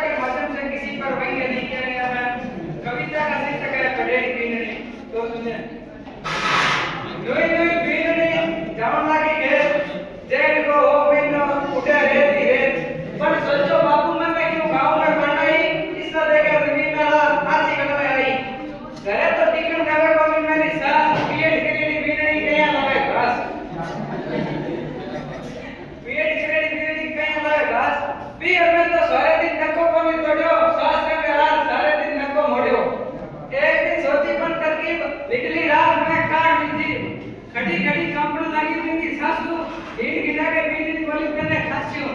के माध्यम से किसी पर व्यंग्य नहीं किया गया है। कविता का शीर्षक है पढ़ेड़ी बीनड़ी। तो सुनिए। नुई नुई बीनड़ी जावन लागी घेर, जेठ को हो बिनो उठे रेती रेत। पर सोचो बापू मैं क्यों गाँव में पढ़ाई, इसको देकर जमीन वाला आची गलवे आई। घरे तो टिकन गावे को भी मेरी सास, पीएड करेली बीनड़ी कया लावे घास। पीएड करेली बीनड़ी कया लावे घास। पीएड में तो सारे दिन नक्को को नहीं तोड़ो, सास में हाथ सारे दिन नक्को मोड़ो। एक दिन सोची बन करके बिजली रात में काट दी। खड़ी खड़ी कंपनी लगी थी सासू, हीट गिरा के बीनड़ी बोली करने खासियो।